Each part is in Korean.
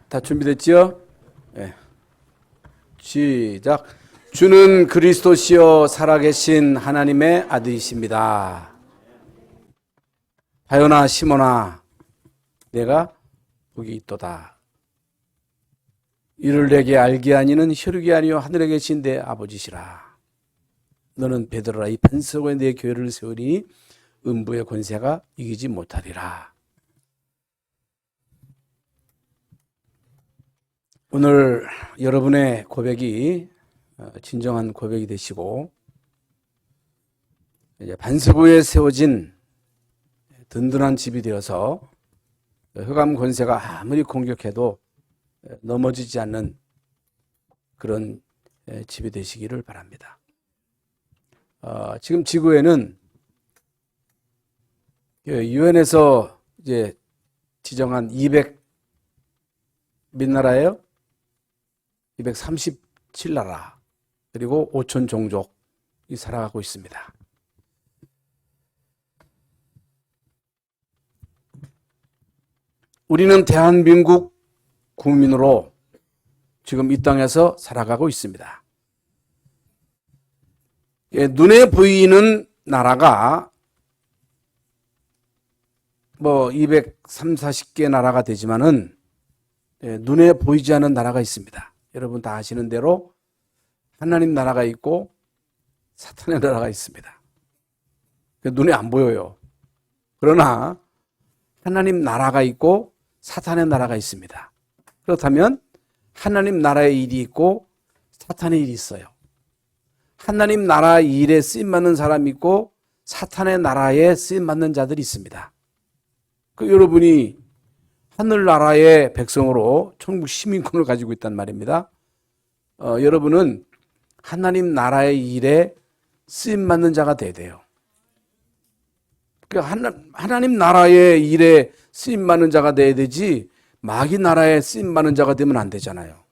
다 준비됐지요? 네. 시작. 주는 그리스도시요 살아계신 하나님의 아들이십니다. 하연아 시몬아 내가 복이 있도다. 이를 내게 알게 하니는 혈육이 아니요 하늘에 계신 내 아버지시라. 너는 베드로라 이 반석에 내 교회를 세우니 음부의 권세가 이기지 못하리라. 오늘 여러분의 고백이 진정한 고백이 되시고 이제 반석 위에 세워진 든든한 집이 되어서 흑암 권세가 아무리 공격해도 넘어지지 않는 그런 집이 되시기를 바랍니다. 지금 지구에는 유엔에서 이제 지정한 200 몇 나라예요? 237나라 그리고 5천 종족이 살아가고 있습니다. 우리는 대한민국 국민으로 지금 이 땅에서 살아가고 있습니다. 눈에 보이는 나라가 뭐 230, 40개 나라가 되지만은 눈에 보이지 않는 나라가 있습니다. 여러분 다 아시는 대로 하나님 나라가 있고 사탄의 나라가 있습니다. 눈에 안 보여요. 그러나 하나님 나라가 있고 사탄의 나라가 있습니다. 그렇다면 하나님 나라의 일이 있고 사탄의 일이 있어요. 하나님 나라 일에 쓰임받는 사람이 있고 사탄의 나라에 쓰임받는 자들이 있습니다. 여러분이 하늘나라의 백성으로 천국 시민권을 가지고 있단 말입니다. 여러분은 하나님 나라의 일에 쓰임받는 자가 돼야 돼요. 하나님 나라의 일에 쓰임받는 자가 돼야 되지 마귀 나라에 쓰임받는 자가 되면 안 되잖아요.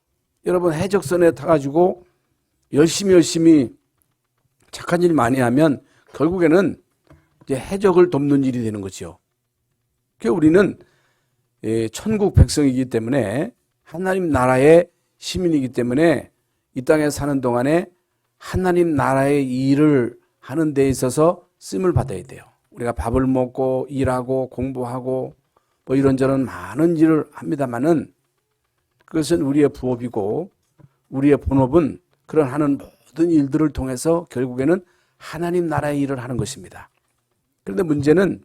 여러분 해적선에 타가지고 열심히 착한 일 많이 하면 결국에는 이제 해적을 돕는 일이 되는 거죠. 우리는 천국 백성이기 때문에 하나님 나라의 시민이기 때문에 이 땅에 사는 동안에 하나님 나라의 일을 하는 데 있어서 쓰임을 받아야 돼요. 우리가 밥을 먹고 일하고 공부하고 뭐 이런저런 많은 일을 합니다만은 그것은 우리의 부업이고 우리의 본업은 그런 하는 모든 일들을 통해서 결국에는 하나님 나라의 일을 하는 것입니다. 그런데 문제는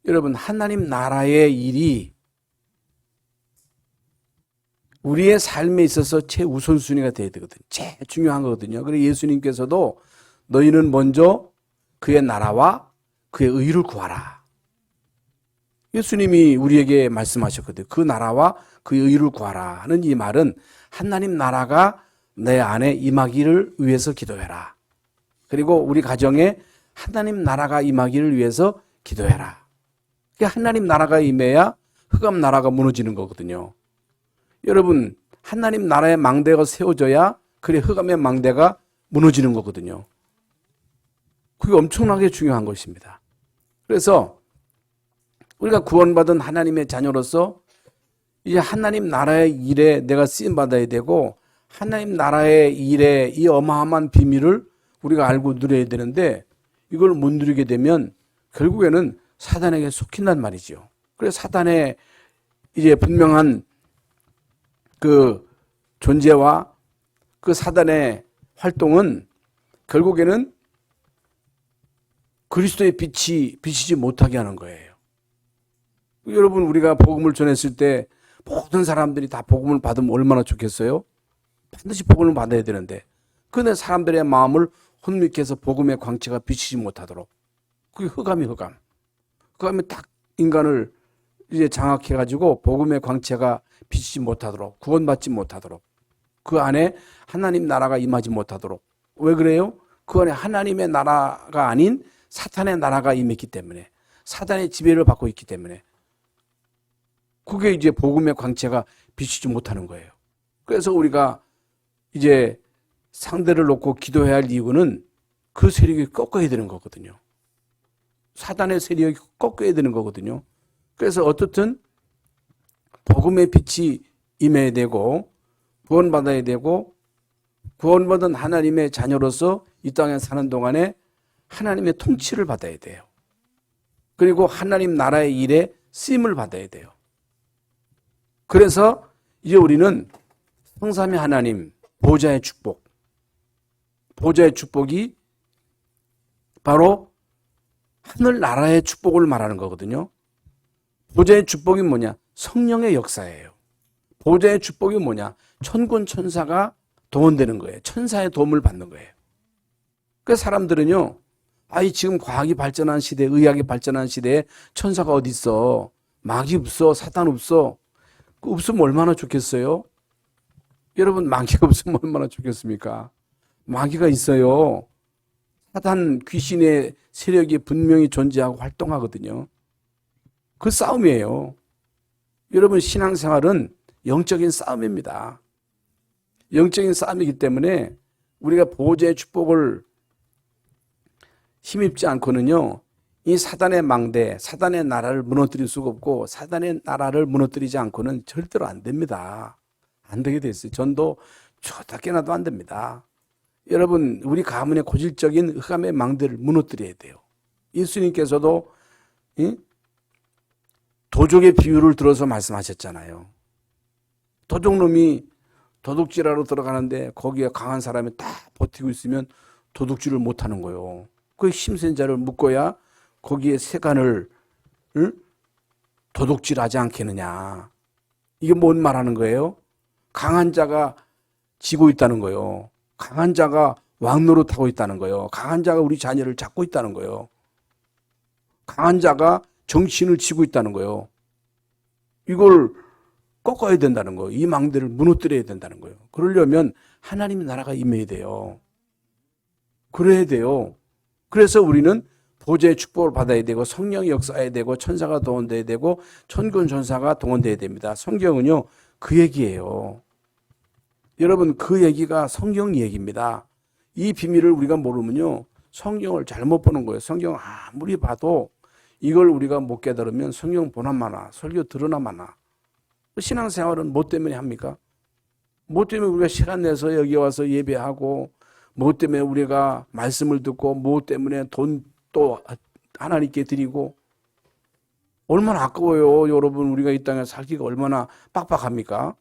여러분 하나님 나라의 일이 우리의 삶에 있어서 최우선순위가 돼야 되거든요. 제일 중요한 거거든요. 그래서 예수님께서도 너희는 먼저 그의 나라와 그의 의를 구하라. 예수님이 우리에게 말씀하셨거든요. 그 나라와 그의 의를 구하라 하는 이 말은 하나님 나라가 내 안에 임하기를 위해서 기도해라. 그리고 우리 가정에 하나님 나라가 임하기를 위해서 기도해라. 하나님 나라가 임해야 흑암 나라가 무너지는 거거든요. 여러분 하나님 나라의 망대가 세워져야 그래 흑암의 망대가 무너지는 거거든요. 그게 엄청나게 중요한 것입니다. 그래서 우리가 구원받은 하나님의 자녀로서 이제 하나님 나라의 일에 내가 쓰임받아야 되고 하나님 나라의 일에 이 어마어마한 비밀을 우리가 알고 누려야 되는데 이걸 못 누리게 되면 결국에는 사단에게 속힌단 말이죠. 그래서 사단의 이제 분명한 그 존재와 그 사단의 활동은 결국에는 그리스도의 빛이 비치지 못하게 하는 거예요. 여러분 우리가 복음을 전했을 때 모든 사람들이 다 복음을 받으면 얼마나 좋겠어요? 반드시 복음을 받아야 되는데 그런데 사람들의 마음을 혼미케 해서 복음의 광채가 비치지 못하도록 그게 흑암이 딱 인간을 이제 장악해가지고 복음의 광채가 비치지 못하도록 구원받지 못하도록 그 안에 하나님 나라가 임하지 못하도록 왜 그래요? 그 안에 하나님의 나라가 아닌 사탄의 나라가 임했기 때문에 사탄의 지배를 받고 있기 때문에 그게 이제 복음의 광채가 비치지 못하는 거예요. 그래서 우리가 이제 상대를 놓고 기도해야 할 이유는 그 세력이 꺾어야 되는 거거든요. 사단의 세력이 꺾어야 되는 거거든요. 그래서 어떻든 복음의 빛이 임해야 되고 구원받아야 되고 구원받은 하나님의 자녀로서 이 땅에 사는 동안에 하나님의 통치를 받아야 돼요. 그리고 하나님 나라의 일에 쓰임을 받아야 돼요. 그래서 이제 우리는 성삼위 하나님 보좌의 축복, 보좌의 축복이 바로 하늘나라의 축복을 말하는 거거든요. 보좌의 축복이 뭐냐? 성령의 역사예요. 보좌의 축복이 뭐냐? 천군 천사가 동원되는 거예요. 천사의 도움을 받는 거예요. 그래서 사람들은요, 지금 과학이 발전한 시대, 의학이 발전한 시대에 천사가 어디 있어? 마귀 없어? 사탄 없어? 없으면 얼마나 좋겠어요? 여러분, 마귀가 없으면 얼마나 좋겠습니까? 마귀가 있어요. 사탄 귀신의 세력이 분명히 존재하고 활동하거든요. 그 싸움이에요. 여러분, 신앙생활은 영적인 싸움입니다. 영적인 싸움이기 때문에 우리가 보호자의 축복을 힘입지 않고는요, 이 사단의 망대, 사단의 나라를 무너뜨릴 수가 없고 사단의 나라를 무너뜨리지 않고는 절대로 안 됩니다. 안 되게 돼 있어요. 전도 좋다 깨나도 안 됩니다. 여러분, 우리 가문의 고질적인 흑암의 망대를 무너뜨려야 돼요. 예수님께서도 도적의 비유를 들어서 말씀하셨잖아요. 도둑놈이 도둑질하러 들어가는데 거기에 강한 사람이 다 버티고 있으면 도둑질을 못하는 거예요. 그 힘센 자를 묶어야 거기에 세간을 도둑질하지 않겠느냐. 이게 뭔 말하는 거예요? 강한 자가 지고 있다는 거예요. 강한 자가 왕노릇하고 있다는 거예요. 강한 자가 우리 자녀를 잡고 있다는 거예요. 강한 자가 정신을 쥐고 있다는 거예요. 이걸 꺾어야 된다는 거예요. 이 망대를 무너뜨려야 된다는 거예요. 그러려면 하나님의 나라가 임해야 돼요. 그래야 돼요. 그래서 우리는 보좌의 축복을 받아야 되고 성령이 역사해야 되고 천사가 동원돼야 되고 천군 천사가 동원돼야 됩니다. 성경은요, 그 얘기예요. 여러분, 그 얘기가 성경 얘기입니다. 이 비밀을 우리가 모르면요, 성경을 잘못 보는 거예요. 성경 아무리 봐도 이걸 우리가 못 깨달으면 성경 보나 마나, 설교 들으나 마나. 신앙생활은 뭐 때문에 합니까? 뭐 때문에 우리가 시간 내서 여기 와서 예배하고, 뭐 때문에 우리가 말씀을 듣고, 뭐 때문에 돈 또 하나님께 드리고, 얼마나 아까워요. 여러분, 우리가 이 땅에 살기가 얼마나 빡빡합니까?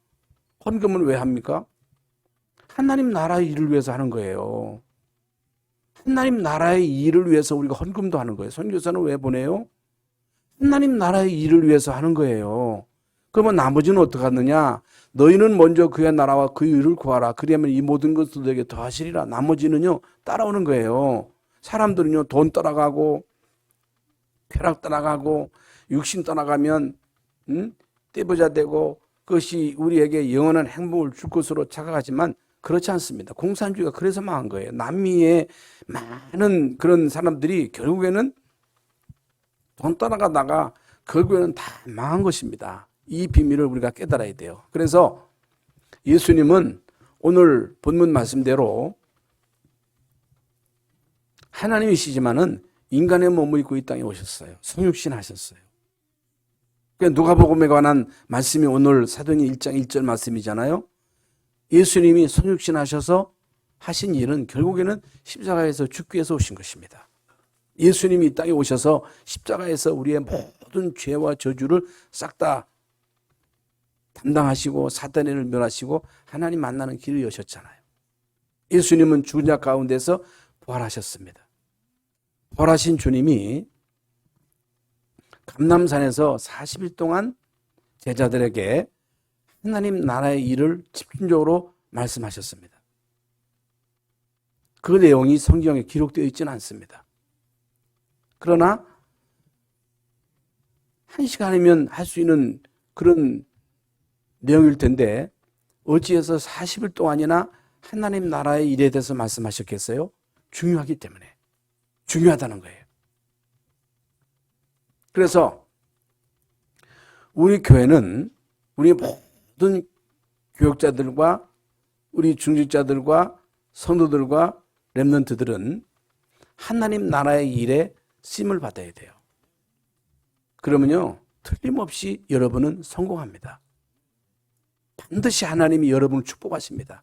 헌금은 왜 합니까? 하나님 나라의 일을 위해서 하는 거예요. 하나님 나라의 일을 위해서 우리가 헌금도 하는 거예요. 선교사는 왜 보내요? 하나님 나라의 일을 위해서 하는 거예요. 그러면 나머지는 어떻게 하느냐? 너희는 먼저 그의 나라와 그 일을 구하라. 그러면 이 모든 것을 너에게 더하시리라. 나머지는요, 따라오는 거예요. 사람들은요, 돈 따라가고 쾌락 따라가고 육신 따라가면 떼부자 되고 그것이 우리에게 영원한 행복을 줄 것으로 착각하지만 그렇지 않습니다. 공산주의가 그래서 망한 거예요. 남미의 많은 그런 사람들이 결국에는 돈 따라가다가 결국에는 다 망한 것입니다. 이 비밀을 우리가 깨달아야 돼요. 그래서 예수님은 오늘 본문 말씀대로 하나님이시지만은 인간의 몸을 입고 이 땅에 오셨어요. 성육신 하셨어요. 그러니까 누가복음에 관한 말씀이 오늘 사도행전 1장 1절 말씀이잖아요. 예수님이 성육신 하셔서 하신 일은 결국에는 십자가에서 죽기 위해서 오신 것입니다. 예수님이 이 땅에 오셔서 십자가에서 우리의 모든 죄와 저주를 싹 다 담당하시고 사단의 일을 멸하시고 하나님 만나는 길을 여셨잖아요. 예수님은 죽은 자 가운데서 부활하셨습니다. 부활하신 주님이 감람산에서 40일 동안 제자들에게 하나님 나라의 일을 집중적으로 말씀하셨습니다. 그 내용이 성경에 기록되어 있지는 않습니다. 그러나 한 시간이면 할 수 있는 그런 내용일 텐데 어찌해서 40일 동안이나 하나님 나라의 일에 대해서 말씀하셨겠어요? 중요하기 때문에. 중요하다는 거예요. 그래서 우리 교회는 우리 모든 교역자들과 우리 중직자들과 성도들과 렘넌트들은 하나님 나라의 일에 쓰임을 받아야 돼요. 그러면요, 틀림없이 여러분은 성공합니다. 반드시 하나님이 여러분을 축복하십니다.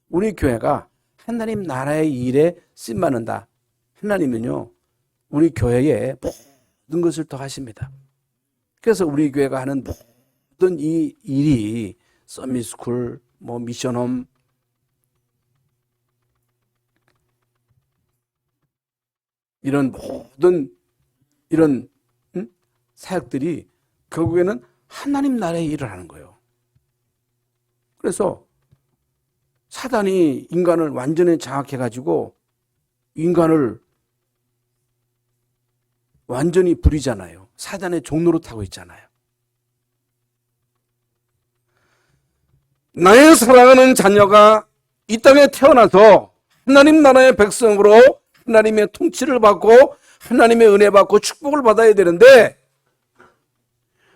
우리 교회가 하나님 나라의 일에 쓰임받는다. 하나님은요, 우리 교회에 모든 것을 더 하십니다. 그래서 우리 교회가 하는 모든 이 일이 서밋스쿨, 미션홈, 이런 모든 이런 사역들이 결국에는 하나님 나라의 일을 하는 거예요. 그래서 사단이 인간을 완전히 장악해가지고 인간을 완전히 부리잖아요. 사단의 종로로 타고 있잖아요. 나의 사랑하는 자녀가 이 땅에 태어나서 하나님 나라의 백성으로 하나님의 통치를 받고 하나님의 은혜 받고 축복을 받아야 되는데,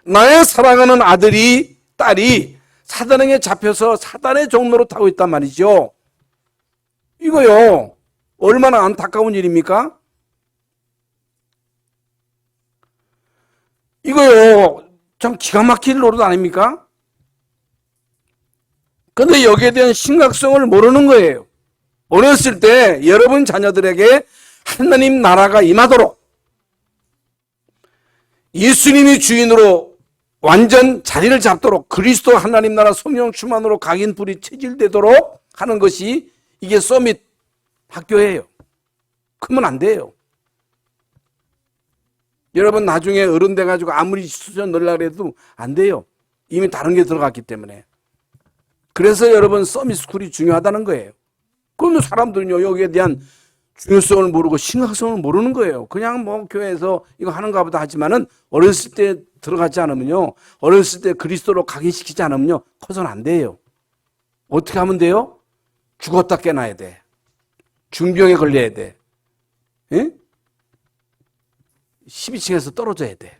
나의 사랑하는 아들이, 딸이 사단에게 잡혀서 사단의 종로로 타고 있단 말이죠. 이거요, 얼마나 안타까운 일입니까? 이거요, 참 기가 막힐 노릇 아닙니까? 근데 여기에 대한 심각성을 모르는 거예요. 어렸을 때 여러분 자녀들에게 하나님 나라가 임하도록 예수님이 주인으로 완전 자리를 잡도록 그리스도 하나님 나라 성령 충만으로 각인불이 체질되도록 하는 것이 이게 서밋 학교예요. 그러면 안 돼요. 여러분 나중에 어른 돼가지고 아무리 수련 넣으려고 해도 안 돼요. 이미 다른 게 들어갔기 때문에. 그래서 여러분 서밋스쿨이 중요하다는 거예요. 그러면 사람들은요, 여기에 대한 중요성을 모르고 심각성을 모르는 거예요. 그냥 교회에서 이거 하는가 보다 하지만은 어렸을 때 들어가지 않으면요, 어렸을 때 그리스도로 각인시키지 않으면요, 커서는 안 돼요. 어떻게 하면 돼요? 죽었다 깨나야 돼. 중병에 걸려야 돼. 예? 12층에서 떨어져야 돼.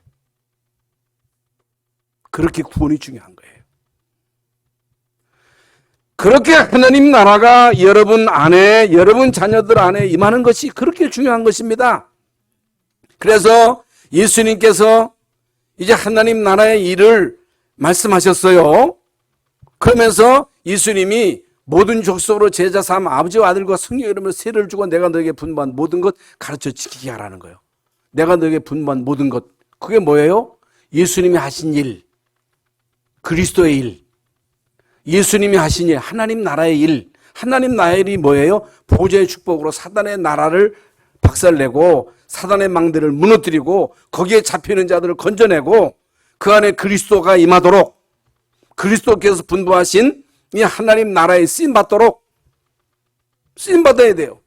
그렇게 구원이 중요한 거예요. 그렇게 하나님 나라가 여러분 안에, 여러분 자녀들 안에 임하는 것이 그렇게 중요한 것입니다. 그래서 예수님께서 이제 하나님 나라의 일을 말씀하셨어요. 그러면서 예수님이 모든 족속으로 제자 삼아 아버지와 아들과 성령의 이름으로 세례를 주고 내가 너에게 분부한 모든 것 가르쳐 지키게 하라는 거예요. 내가 너에게 분부한 모든 것, 그게 뭐예요? 예수님이 하신 일, 그리스도의 일, 예수님이 하신 일, 하나님 나라의 일. 하나님 나라의 일이 뭐예요? 보좌의 축복으로 사단의 나라를 박살내고 사단의 망대를 무너뜨리고 거기에 잡히는 자들을 건져내고 그 안에 그리스도가 임하도록, 그리스도께서 분부하신 이 하나님 나라에 쓰임받도록 쓰임받아야 돼요.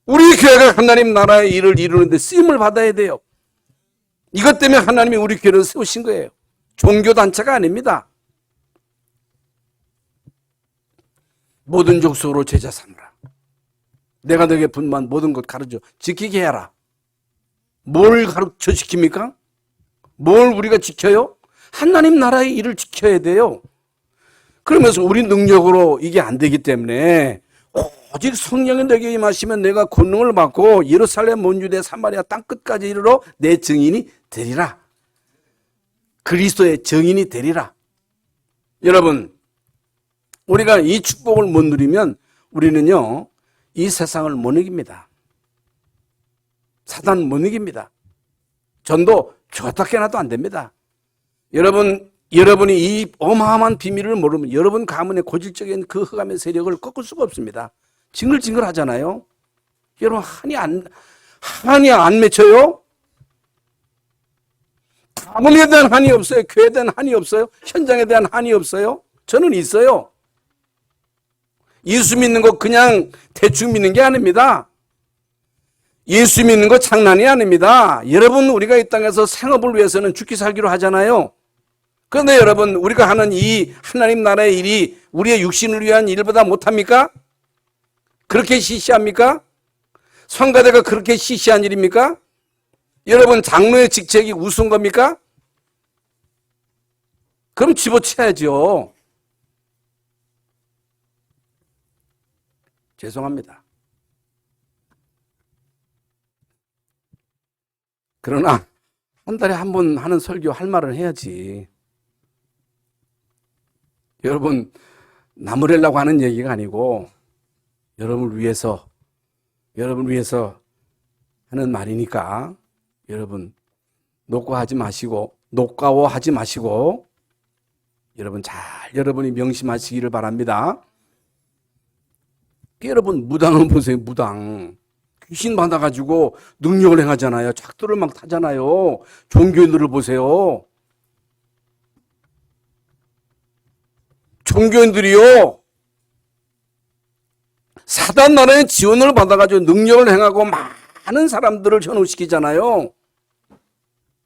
우리 교회가 하나님 나라의 일을 이루는데 쓰임을 받아야 돼요. 이것 때문에 하나님이 우리 교회를 세우신 거예요. 종교단체가 아닙니다. 모든 족속으로 제자 삼으라. 내가 너에게 분부한 모든 것 가르쳐 지키게 해라. 뭘 가르쳐 지킵니까? 뭘 우리가 지켜요? 하나님 나라의 일을 지켜야 돼요. 그러면서 우리 능력으로 이게 안 되기 때문에 오직 성령이 내게 임하시면 내가 권능을 받고 예루살렘 온 유대 사마리아 땅 끝까지 이르러 내 증인이 되리라. 그리스도의 증인이 되리라. 여러분, 우리가 이 축복을 못 누리면 우리는요, 이 세상을 못 이깁니다. 사단은 못 이깁니다. 전도 죽었다 깨나도 안 됩니다. 여러분이 이 어마어마한 비밀을 모르면 여러분 가문의 고질적인 그 흑암의 세력을 꺾을 수가 없습니다. 징글징글 하잖아요. 여러분 한이 안 맺혀요? 가문에 대한 한이 없어요? 교회에 대한 한이 없어요? 현장에 대한 한이 없어요? 저는 있어요. 예수 믿는 거 그냥 대충 믿는 게 아닙니다. 예수 믿는 거 장난이 아닙니다. 여러분, 우리가 이 땅에서 생업을 위해서는 죽기 살기로 하잖아요. 그런데 여러분, 우리가 하는 이 하나님 나라의 일이 우리의 육신을 위한 일보다 못합니까? 그렇게 시시합니까? 성가대가 그렇게 시시한 일입니까? 여러분, 장로의 직책이 우스운 겁니까? 그럼 집어쳐야죠. 죄송합니다. 그러나 한 달에 한 번 하는 설교 할 말은 해야지. 여러분, 나무래려고 하는 얘기가 아니고 여러분을 위해서 하는 말이니까 여러분 녹과워하지 마시고 여러분 여러분이 명심하시기를 바랍니다. 여러분 무당을 보세요. 무당 귀신 받아가지고 능력을 행하잖아요. 작두를 막 타잖아요. 종교인들을 보세요. 종교인들이요, 사단 나라의 지원을 받아가지고 능력을 행하고 많은 사람들을 현혹시키잖아요.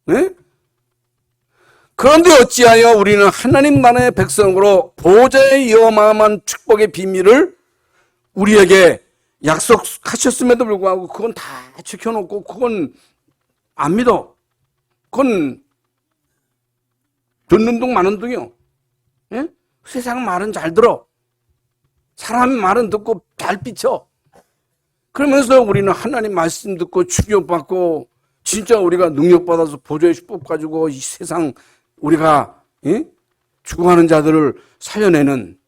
네? 그런데 어찌하여 우리는 하나님 나라의 백성으로 보좌의 어마어마한 축복의 비밀을 우리에게 약속하셨음에도 불구하고 그건 다 지켜놓고 그건 안 믿어. 그건 듣는 둥 마는 둥이요. 예? 세상 말은 잘 들어. 사람 말은 듣고 잘 비춰. 그러면서 우리는 하나님 말씀 듣고 축복받고 진짜 우리가 능력받아서 보좌의 축복 가지고 이 세상 우리가 죽어가는 자들을 살려내는,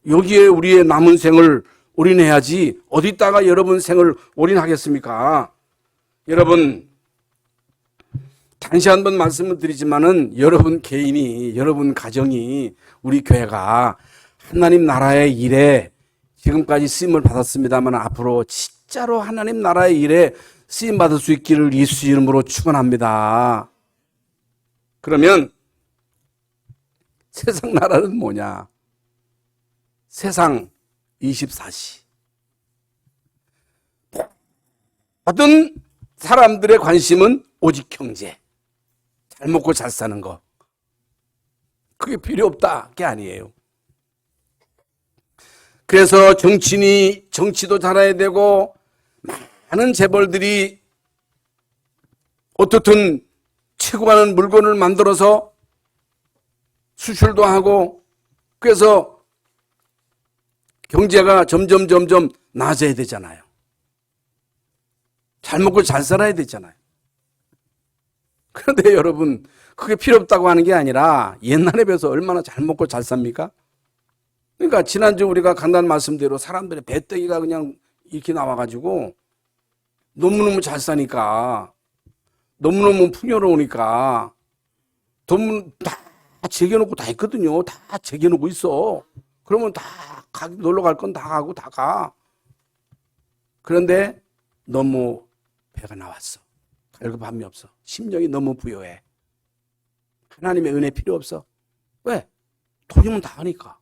여기에 우리의 남은 생을 올인해야지 어디다가 여러분 생을 올인하겠습니까? 여러분, 다시 한번 말씀을 드리지만은 여러분 개인이, 여러분 가정이, 우리 교회가 하나님 나라의 일에 지금까지 쓰임을 받았습니다만 앞으로 진짜로 하나님 나라의 일에 쓰임 받을 수 있기를 예수 이름으로 축원합니다. 그러면 세상 나라는 뭐냐? 세상 24시. 모든 사람들의 관심은 오직 경제. 잘 먹고 잘 사는 거. 그게 필요 없다. 그게 아니에요. 그래서 정치도 잘해야 되고, 많은 재벌들이 어떻든 최고 가는 물건을 만들어서 수출도 하고, 그래서 경제가 점점 나아져야 되잖아요. 잘 먹고 잘 살아야 되잖아요. 그런데 여러분, 그게 필요 없다고 하는 게 아니라 옛날에 비해서 얼마나 잘 먹고 잘 삽니까? 그러니까 지난주 우리가 간단한 말씀대로 사람들의 배때기가 그냥 이렇게 나와가지고 너무너무 잘 사니까, 너무너무 풍요로우니까 돈 다 제겨놓고 다 있거든요. 다 제겨놓고 있어. 그러면 다 놀러 갈 건 다 가고 다 가. 그런데 너무 배가 나왔어. 갈급함이 없어. 심령이 너무 부요해. 하나님의 은혜 필요 없어. 왜? 돈이면 다 하니까.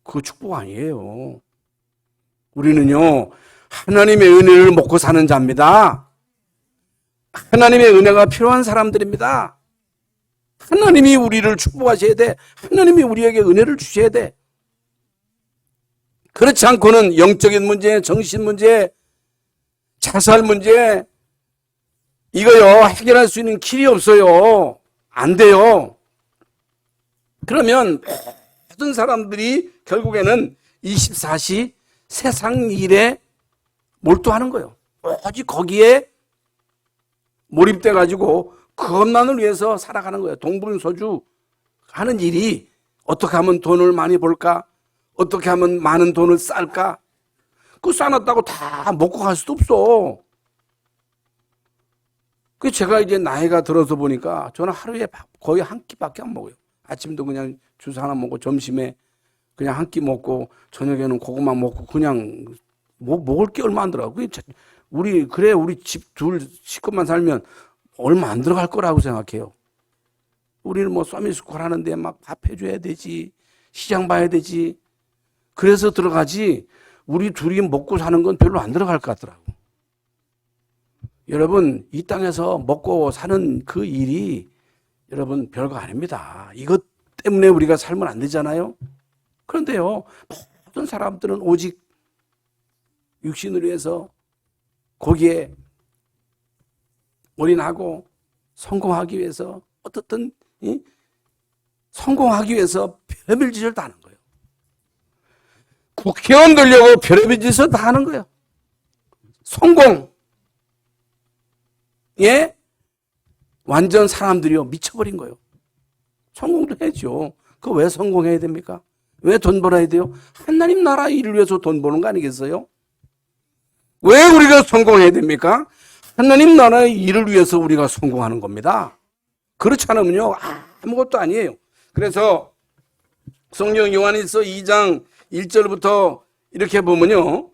그거 축복 아니에요. 우리는요, 하나님의 은혜를 먹고 사는 자입니다. 하나님의 은혜가 필요한 사람들입니다. 하나님이 우리를 축복하셔야 돼. 하나님이 우리에게 은혜를 주셔야 돼. 그렇지 않고는 영적인 문제, 정신 문제, 자살 문제, 이거요, 해결할 수 있는 길이 없어요. 안 돼요. 그러면 모든 사람들이 결국에는 24시 세상 일에 몰두하는 거예요. 오직 거기에 몰입돼가지고 그것만을 위해서 살아가는 거예요. 동분서주 하는 일이 어떻게 하면 돈을 많이 벌까? 어떻게 하면 많은 돈을 쌀까? 그거 쌓아놨다고 다 먹고 갈 수도 없어. 그 제가 이제 나이가 들어서 보니까 저는 하루에 거의 한 끼밖에 안 먹어요. 아침도 그냥 주스 하나 먹고, 점심에 그냥 한 끼 먹고, 저녁에는 고구마 먹고, 그냥 먹을 게 얼마 안 들어가고. 우리 집 둘 식구만 살면 얼마 안 들어갈 거라고 생각해요. 우리는 뭐 쏘미스콜 하는데 막 밥 해줘야 되지, 시장 봐야 되지. 그래서 들어가지, 우리 둘이 먹고 사는 건 별로 안 들어갈 것 같더라고. 여러분, 이 땅에서 먹고 사는 그 일이 여러분 별거 아닙니다. 이것 때문에 우리가 살면 안 되잖아요. 그런데요, 모든 사람들은 오직 육신을 위해서 거기에 올인하고 성공하기 위해서 어떻든 성공하기 위해서 별의별 짓을 다 하는 거예요. 국회의원 되려고 별의별 짓을 다 하는 거예요. 성공. 예? 완전 사람들이요 미쳐버린 거예요. 성공도 해야죠. 그거 왜 성공해야 됩니까? 왜 돈 벌어야 돼요? 하나님 나라 일을 위해서 돈 버는 거 아니겠어요? 왜 우리가 성공해야 됩니까? 하나님 나라의 일을 위해서 우리가 성공하는 겁니다. 그렇지 않으면요, 아무것도 아니에요. 그래서 성경 요한일서 2장 1절부터 이렇게 보면요,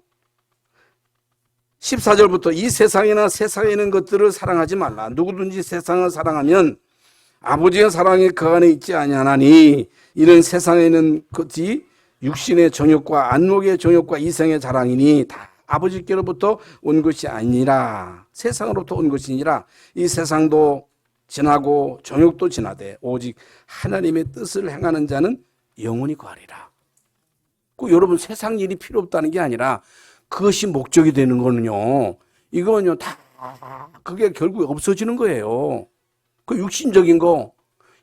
14절부터 이 세상이나 세상에 있는 것들을 사랑하지 말라. 누구든지 세상을 사랑하면 아버지의 사랑이 그 안에 있지 아니하나니 이는 세상에 있는 것이 육신의 정욕과 안목의 정욕과 이생의 자랑이니 다 아버지께로부터 온 것이 아니라 세상으로부터 온 것이니라. 이 세상도 지나고 정욕도 지나되 오직 하나님의 뜻을 행하는 자는 영원히 거하리라. 여러분 세상 일이 필요 없다는 게 아니라 그것이 목적이 되는 거는요, 이거는요 다 그게 결국 없어지는 거예요. 그 육신적인 거,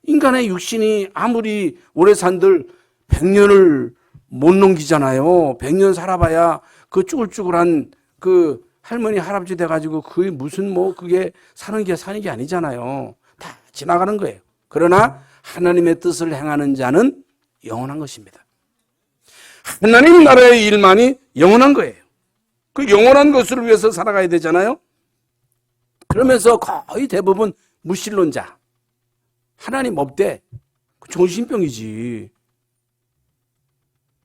인간의 육신이 아무리 오래 산들 100년을 못 넘기잖아요. 100년 살아봐야 그 쭈글쭈글한 그 할머니 할아버지 돼가지고 그게 무슨 그게 사는 게 아니잖아요. 다 지나가는 거예요. 그러나 하나님의 뜻을 행하는 자는 영원한 것입니다. 하나님 나라의 일만이 영원한 거예요. 그 영원한 것을 위해서 살아가야 되잖아요. 그러면서 거의 대부분 무신론자, 하나님 없대. 정신병이지.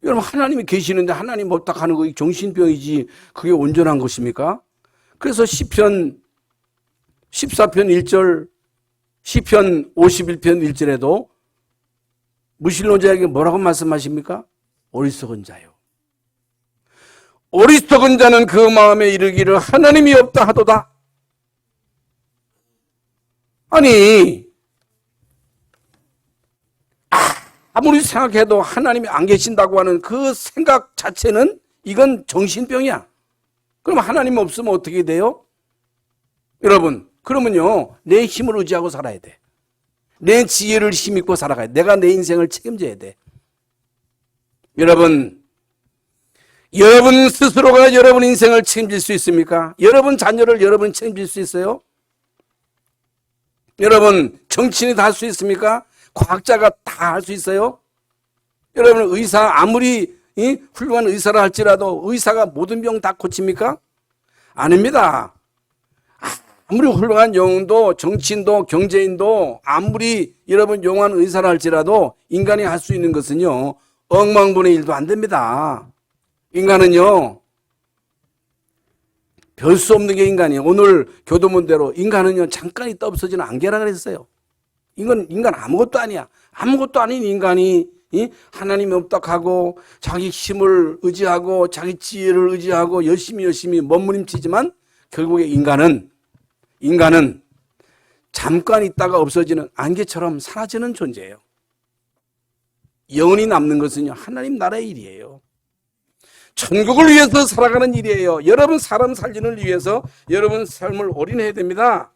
여러분 하나님이 계시는데 하나님 없다 하는 거 정신병이지. 그게 온전한 것입니까? 그래서 시편 14편 1절, 시편 51편 1절에도 무신론자에게 뭐라고 말씀하십니까? 어리석은 자요. 어리석은 자는 그 마음에 이르기를 하나님이 없다 하도다. 아니, 아무리 생각해도 하나님이 안 계신다고 하는 그 생각 자체는 이건 정신병이야. 그럼 하나님 없으면 어떻게 돼요? 여러분, 그러면요, 내 힘을 의지하고 살아야 돼. 내 지혜를 힘입고 살아가야 돼. 내가 내 인생을 책임져야 돼. 여러분 스스로가 여러분 인생을 책임질 수 있습니까? 여러분 자녀를 여러분이 책임질 수 있어요? 여러분 정치인이 다 할 수 있습니까? 과학자가 다 할 수 있어요? 여러분 의사 아무리 훌륭한 의사라 할지라도 의사가 모든 병 다 고칩니까? 아닙니다. 아무리 훌륭한 영웅도 정치인도 경제인도 아무리 여러분 용한 의사라 할지라도 인간이 할 수 있는 것은요, 억만분의 1도 안 됩니다. 인간은요, 별 수 없는 게 인간이에요. 오늘 교도문대로 인간은요, 잠깐 있다 없어지는 안개라 그랬어요. 인간 아무것도 아니야. 아무것도 아닌 인간이 하나님이 없다 하고 자기 힘을 의지하고 자기 지혜를 의지하고 열심히 몸부림치지만 결국에 인간은 잠깐 있다가 없어지는 안개처럼 사라지는 존재예요. 영원히 남는 것은요, 하나님 나라의 일이에요. 천국을 위해서 살아가는 일이에요. 여러분 사람 살리는 위해서 여러분 삶을 올인해야 됩니다.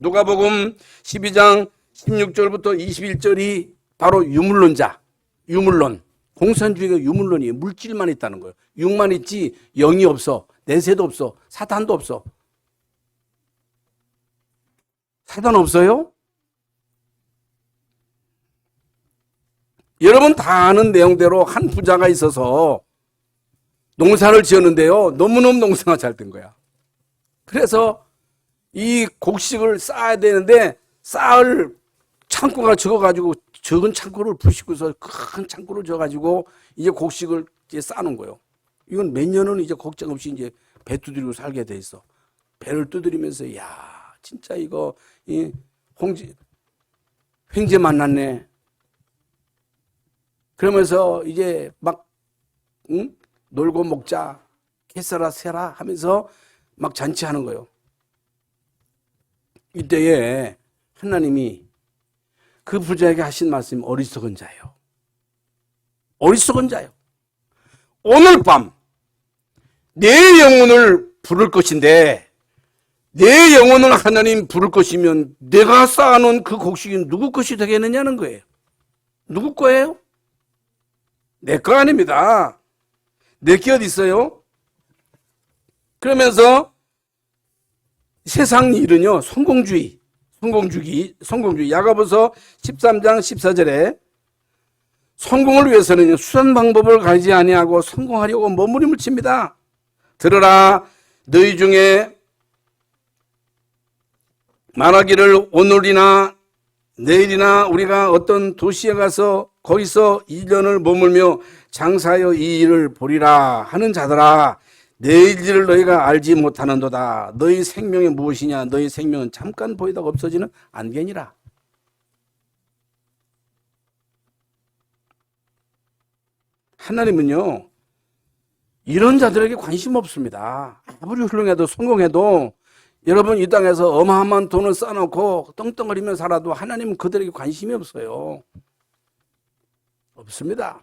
누가복음 12장 16절부터 21절이 바로 유물론. 공산주의가 유물론이에요. 물질만 있다는 거예요. 육만 있지 영이 없어. 내세도 없어. 사탄도 없어. 사탄 없어요? 여러분 다 아는 내용대로 한 부자가 있어서 농사를 지었는데요, 너무너무 농사가 잘 된 거야. 그래서 이 곡식을 쌓아야 되는데 쌓을 창고가 적어가지고 적은 창고를 부시고서 큰 창고를 져가지고 이제 곡식을 이제 쌓는 거예요. 이건 몇 년은 이제 걱정 없이 이제 배 두드리고 살게 돼 있어. 배를 두드리면서 야 진짜 이거 횡재 만났네. 그러면서 이제 막 놀고 먹자, 캐서라 세라 하면서 막 잔치하는 거예요. 이때에 하나님이 그 부자에게 하신 말씀이 어리석은 자요. 어리석은 자요. 오늘 밤 내 영혼을 부를 것인데 내 영혼을 하나님 부를 것이면 내가 쌓아놓은 그 곡식이 누구 것이 되겠느냐는 거예요. 누구 거예요? 내 거 아닙니다. 내 게 어디 있어요? 그러면서 세상 일은요, 성공주의. 야고보서 13장 14절에 성공을 위해서는 수단 방법을 가리지 아니하고 성공하려고 몸부림을 칩니다. 들으라, 너희 중에 말하기를 오늘이나 내일이나 우리가 어떤 도시에 가서 거기서 1년을 머물며 장사하여 이 일을 보리라 하는 자들아, 내일 일을 너희가 알지 못하는도다. 너희 생명이 무엇이냐? 너희 생명은 잠깐 보이다가 없어지는 안개니라. 하나님은요, 이런 자들에게 관심 없습니다. 아무리 훌륭해도 성공해도 여러분 이 땅에서 어마어마한 돈을 쌓아놓고 떵떵거리며 살아도 하나님은 그들에게 관심이 없어요. 없습니다.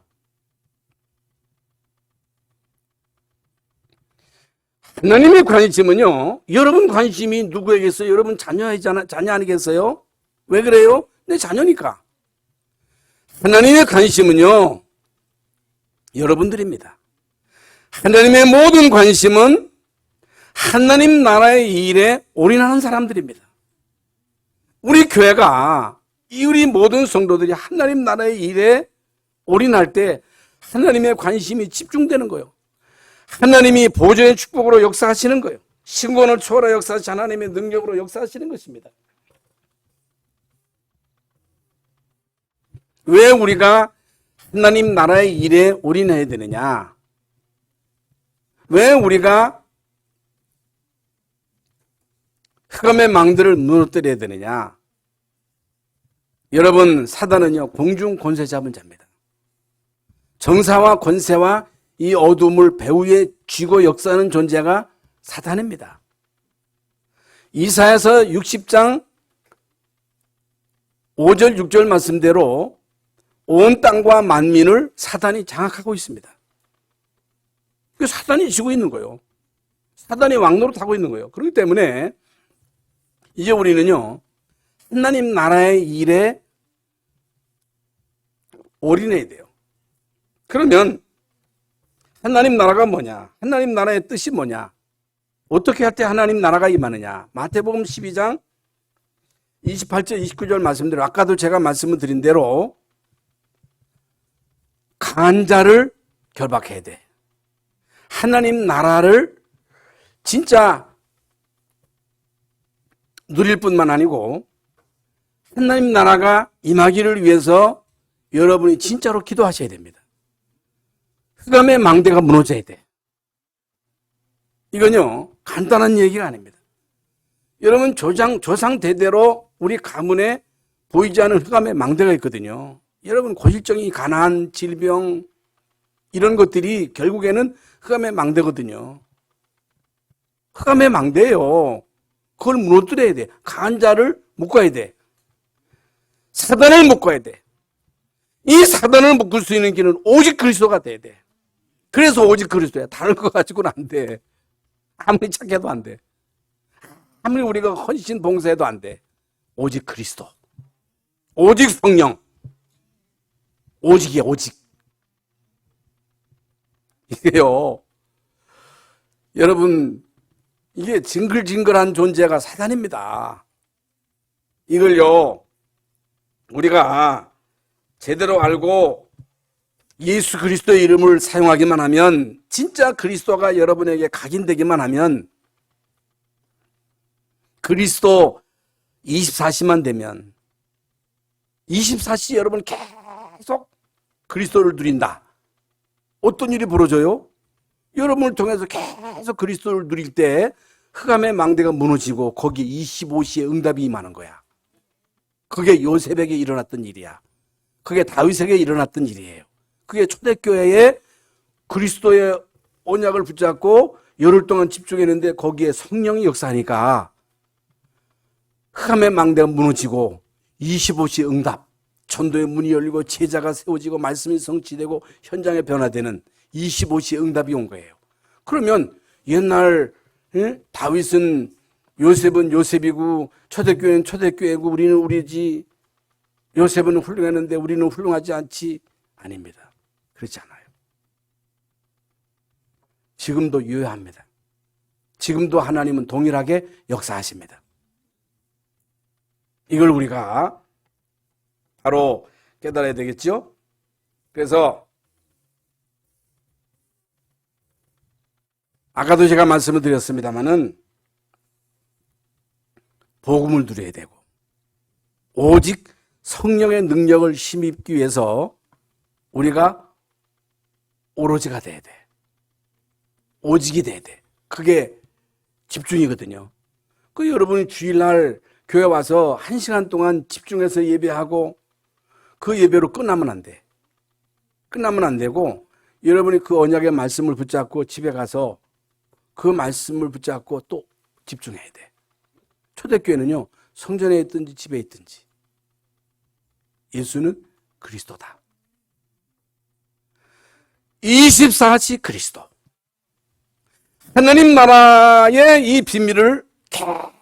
하나님의 관심은요, 여러분 관심이 누구에게서 여러분 자녀 아니겠어요? 왜 그래요? 내 자녀니까. 하나님의 관심은요, 여러분들입니다. 하나님의 모든 관심은 하나님 나라의 일에 올인하는 사람들입니다. 우리 교회가, 우리 모든 성도들이 하나님 나라의 일에 올인할 때 하나님의 관심이 집중되는 거예요. 하나님이 보존의 축복으로 역사하시는 거예요. 신권을 초월하 역사하시 하나님의 능력으로 역사하시는 것입니다. 왜 우리가 하나님 나라의 일에 올인해야 되느냐? 왜 우리가 흑암의 망들을 무너뜨려야 되느냐? 여러분, 사단은요, 공중 권세 잡은 자입니다. 정사와 권세와 이 어둠을 배후에 쥐고 역사하는 존재가 사단입니다. 이사야서 60장 5절 6절 말씀대로 온 땅과 만민을 사단이 장악하고 있습니다. 사단이 지고 있는 거예요. 사단이 왕노릇하고 있는 거예요. 그렇기 때문에 이제 우리는요, 하나님 나라의 일에 올인해야 돼요. 그러면 하나님 나라가 뭐냐? 하나님 나라의 뜻이 뭐냐? 어떻게 할 때 하나님 나라가 임하느냐? 마태복음 12장 28절 29절 말씀대로 아까도 제가 말씀을 드린 대로 강한 자를 결박해야 돼. 하나님 나라를 진짜 누릴 뿐만 아니고 하나님 나라가 임하기를 위해서 여러분이 진짜로 기도하셔야 됩니다. 흑암의 망대가 무너져야 돼. 이건요, 간단한 얘기가 아닙니다. 여러분, 조상 대대로 우리 가문에 보이지 않은 흑암의 망대가 있거든요. 여러분, 고질적인 가난, 질병, 이런 것들이 결국에는 흑암의 망대거든요. 흑암의 망대예요. 그걸 무너뜨려야 돼. 강한 자를 묶어야 돼. 사단을 묶어야 돼. 이 사단을 묶을 수 있는 길은 오직 그리스도가 돼야 돼. 그래서 오직 그리스도야. 다른 거 가지고는 안 돼. 아무리 착해도 안 돼. 아무리 우리가 헌신 봉사해도 안 돼. 오직 그리스도. 오직 성령. 오직이야, 오직. 이게요, 여러분, 이게 징글징글한 존재가 사단입니다. 이걸요, 우리가 제대로 알고 예수 그리스도의 이름을 사용하기만 하면, 진짜 그리스도가 여러분에게 각인되기만 하면, 그리스도 24시만 되면 24시 여러분 계속 그리스도를 누린다. 어떤 일이 벌어져요? 여러분을 통해서 계속 그리스도를 누릴 때 흑암의 망대가 무너지고 거기에 25시의 응답이 임하는 거야. 그게 요셉에게 일어났던 일이야. 그게 다윗에게 일어났던 일이에요. 그게 초대교회에 그리스도의 언약을 붙잡고 열흘 동안 집중했는데 거기에 성령이 역사하니까 흑암의 망대가 무너지고 25시 응답, 전도의 문이 열리고 제자가 세워지고 말씀이 성취되고 현장에 변화되는 25시 응답이 온 거예요. 그러면 옛날 다윗은 요셉은 요셉이고 초대교회는 초대교회고 우리는 우리지, 요셉은 훌륭했는데 우리는 훌륭하지 않지? 아닙니다. 그렇지 않아요. 지금도 유효합니다. 지금도 하나님은 동일하게 역사하십니다. 이걸 우리가 바로 깨달아야 되겠죠? 그래서 아까도 제가 말씀을 드렸습니다마는 복음을 누려야 되고 오직 성령의 능력을 힘입기 위해서 우리가 오로지가 돼야 돼. 오직이 돼야 돼. 그게 집중이거든요. 그 여러분이 주일날 교회 와서 1시간 동안 집중해서 예배하고 그 예배로 끝나면 안 돼. 끝나면 안 되고 여러분이 그 언약의 말씀을 붙잡고 집에 가서 그 말씀을 붙잡고 또 집중해야 돼. 초대교회는요, 성전에 있든지 집에 있든지 예수는 그리스도다. 24시 그리스도. 하나님 나라의 이 비밀을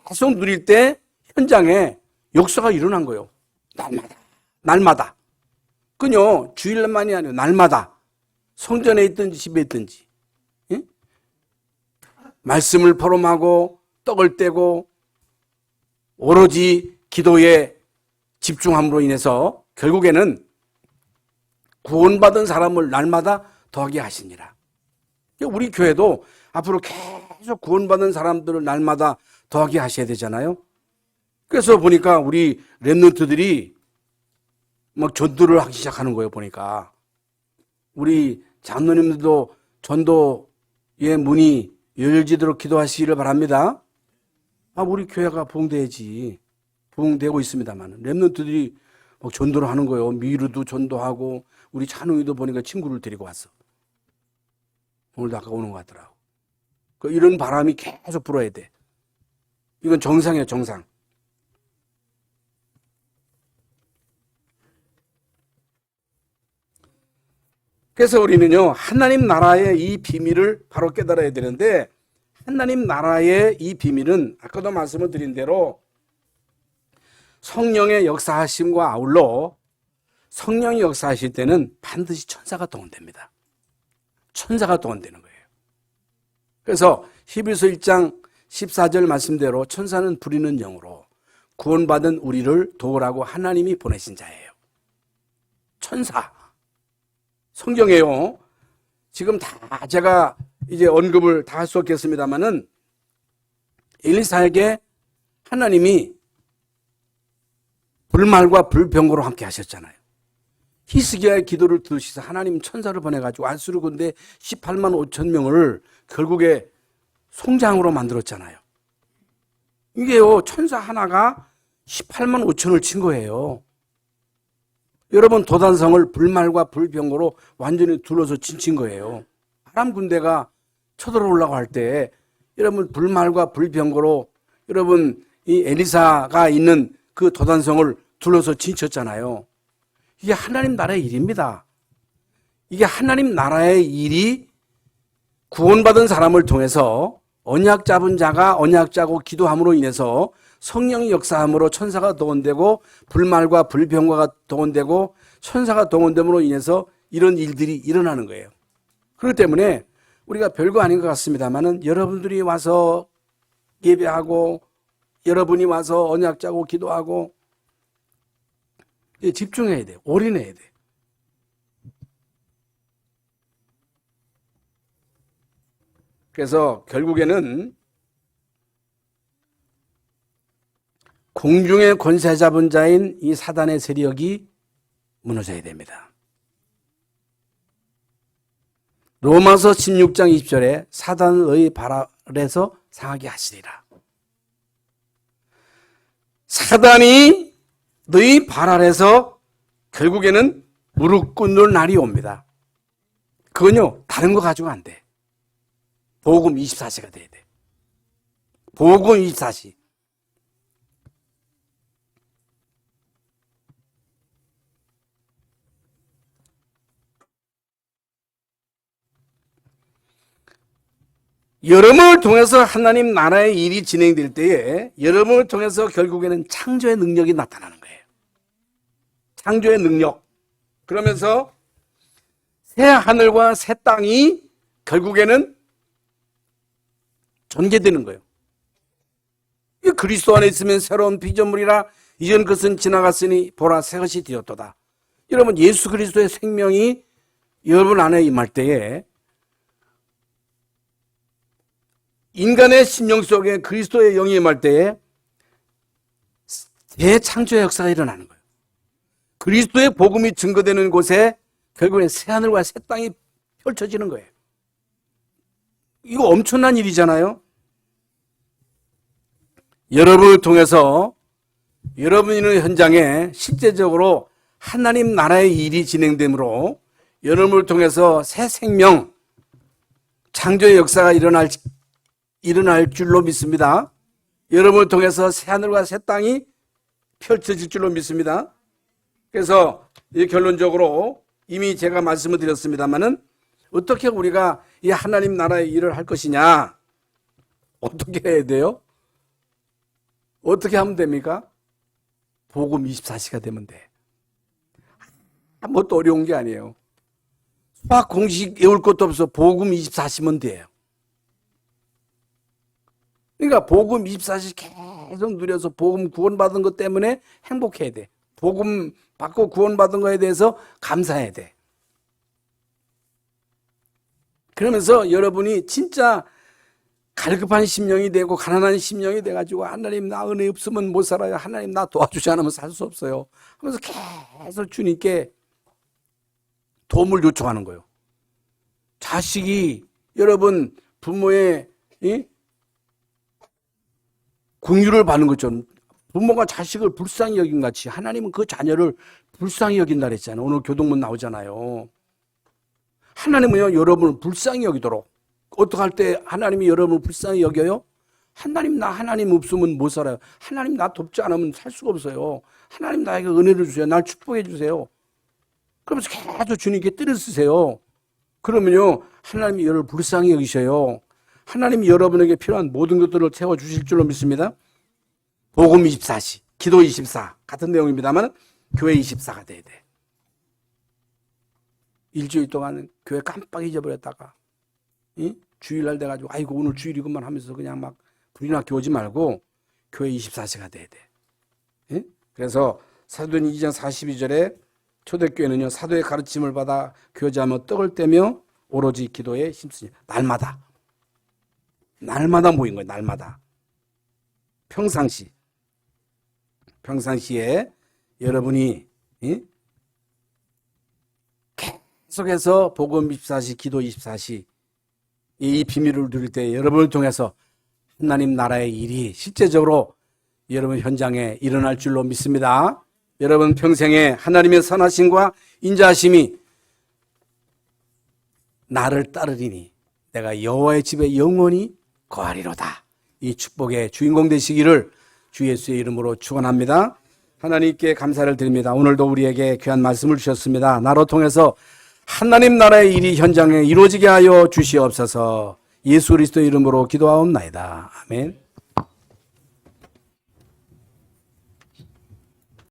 계속 누릴 때 현장에 역사가 일어난 거예요. 날마다. 그요, 주일만이 아니에요. 날마다. 성전에 있든지 집에 있든지. 예? 말씀을 포럼하고 떡을 떼고 오로지 기도에 집중함으로 인해서 결국에는 구원받은 사람을 날마다 더하게 하시니라. 우리 교회도 앞으로 계속 구원받은 사람들을 날마다 더하게 하셔야 되잖아요. 그래서 보니까 우리 랩런트들이 막 전도를 하기 시작하는 거예요. 보니까 우리 장로님들도 전도의 문이 열지도록 기도하시기를 바랍니다. 우리 교회가 부흥돼야지. 부흥되고 있습니다만 랩런트들이 막 전도를 하는 거예요. 미루도 전도하고 우리 찬웅이도 보니까 친구를 데리고 왔어. 오늘도 아까 오는 것 같더라고. 이런 바람이 계속 불어야 돼. 이건 정상이에요, 정상. 그래서 우리는요, 하나님 나라의 이 비밀을 바로 깨달아야 되는데, 하나님 나라의 이 비밀은 아까도 말씀을 드린 대로 성령의 역사하심과 아울러 성령이 역사하실 때는 반드시 천사가 동원됩니다. 천사가 동원되는 거예요. 그래서 히브리서 1장 14절 말씀대로 천사는 부리는 영으로 구원받은 우리를 도우라고 하나님이 보내신 자예요. 천사. 성경에요. 지금 다 제가 이제 언급을 다 할 수 없겠습니다만은 엘리사에게 하나님이 불말과 불병거로 함께 하셨잖아요. 히스기야의 기도를 들으시서 하나님 천사를 보내가지고 안수르 군대 18만 5천 명을 결국에 송장으로 만들었잖아요. 이게요, 천사 하나가 18만 5천을 친 거예요. 여러분, 도단성을 불말과 불병거로 완전히 둘러서 진친 거예요. 아람 군대가 쳐들어오려고 할 때 여러분 불말과 불병거로 여러분 이 엘리사가 있는 그 도단성을 둘러서 진쳤잖아요. 이게 하나님 나라의 일입니다. 이게 하나님 나라의 일이 구원받은 사람을 통해서 언약 잡은 자가 언약 짜고 기도함으로 인해서 성령이 역사함으로 천사가 동원되고 불말과 불병과가 동원되고 천사가 동원됨으로 인해서 이런 일들이 일어나는 거예요. 그렇기 때문에 우리가 별거 아닌 것 같습니다만은 여러분들이 와서 예배하고 여러분이 와서 언약 짜고 기도하고 집중해야 돼. 올인해야 돼. 그래서 결국에는 공중의 권세 잡은 자인 이 사단의 세력이 무너져야 됩니다. 로마서 16장 20절에 사단의 발 아래서 상하게 하시리라. 사단이 너희 발 아래서 결국에는 무릎 꿇는 날이 옵니다. 그건요, 다른 거 가지고 안 돼. 복음 24시가 돼야 돼. 복음 24시. 여러분을 통해서 하나님 나라의 일이 진행될 때에 여러분을 통해서 결국에는 창조의 능력이 나타나는 거예요. 창조의 능력. 그러면서 새 하늘과 새 땅이 결국에는 전개되는 거예요. 그리스도 안에 있으면 새로운 피조물이라 이전 것은 지나갔으니 보라 새 것이 되었도다. 여러분, 예수 그리스도의 생명이 여러분 안에 임할 때에 인간의 심령 속에 그리스도의 영이 임할 때에 대창조의 역사가 일어나는 거예요. 그리스도의 복음이 증거되는 곳에 결국엔 새하늘과 새 땅이 펼쳐지는 거예요. 이거 엄청난 일이잖아요. 여러분을 통해서 여러분이 있는 현장에 실제적으로 하나님 나라의 일이 진행되므로 여러분을 통해서 새 생명, 창조의 역사가 일어날 줄로 믿습니다. 여러분을 통해서 새하늘과 새 땅이 펼쳐질 줄로 믿습니다. 그래서 결론적으로 이미 제가 말씀을 드렸습니다만은 어떻게 우리가 이 하나님 나라의 일을 할 것이냐? 어떻게 해야 돼요? 어떻게 하면 됩니까? 복음 24시가 되면 돼. 아무것도 어려운 게 아니에요. 수학 공식 외울 것도 없어. 복음 24시면 돼요. 그러니까 복음 24시 계속 누려서 복음 구원받은 것 때문에 행복해야 돼. 복음 받고 구원받은 거에 대해서 감사해야 돼. 그러면서 여러분이 진짜 갈급한 심령이 되고 가난한 심령이 돼가지고 하나님 나 은혜 없으면 못 살아요. 하나님 나 도와주지 않으면 살 수 없어요. 하면서 계속 주님께 도움을 요청하는 거예요. 자식이 여러분 부모의 긍휼을 받는 것처럼 부모가 자식을 불쌍히 여긴 같이 하나님은 그 자녀를 불쌍히 여긴다 그랬잖아요. 오늘 교동문 나오잖아요. 하나님은요 여러분을 불쌍히 여기도록 어떻게 할 때 하나님이 여러분을 불쌍히 여겨요? 하나님 없으면 못 살아요. 하나님 나 돕지 않으면 살 수가 없어요. 하나님 나에게 은혜를 주세요. 날 축복해 주세요. 그러면서 계속 주님께 뜰을 쓰세요. 그러면요 하나님이 여러분을 불쌍히 여기셔요. 하나님이 여러분에게 필요한 모든 것들을 채워주실 줄로 믿습니다. 복음 24시, 기도 24 같은 내용입니다만 교회 24가 돼야 돼. 일주일 동안 교회 깜빡 잊어버렸다가 주일날 돼가지고 아이고 오늘 주일이구만 하면서 그냥 막 불이나 교지 말고 교회 24시가 돼야 돼. 그래서 사도행 2장 42절에 초대교회는요 사도의 가르침을 받아 교제하며 떡을 떼며 오로지 기도에 힘쓰니 날마다 모인 거예요. 날마다 평상시에 여러분이 계속해서 복음 24시 기도 24시 이 비밀을 누릴 때 여러분을 통해서 하나님 나라의 일이 실제적으로 여러분 현장에 일어날 줄로 믿습니다. 여러분 평생에 하나님의 선하심과 인자하심이 나를 따르리니 내가 여호와의 집에 영원히 거하리로다. 이 축복의 주인공 되시기를 주 예수의 이름으로 축원합니다. 하나님께 감사를 드립니다. 오늘도 우리에게 귀한 말씀을 주셨습니다. 나로 통해서 하나님 나라의 일이 현장에 이루어지게 하여 주시옵소서. 예수 그리스도의 이름으로 기도하옵나이다. 아멘.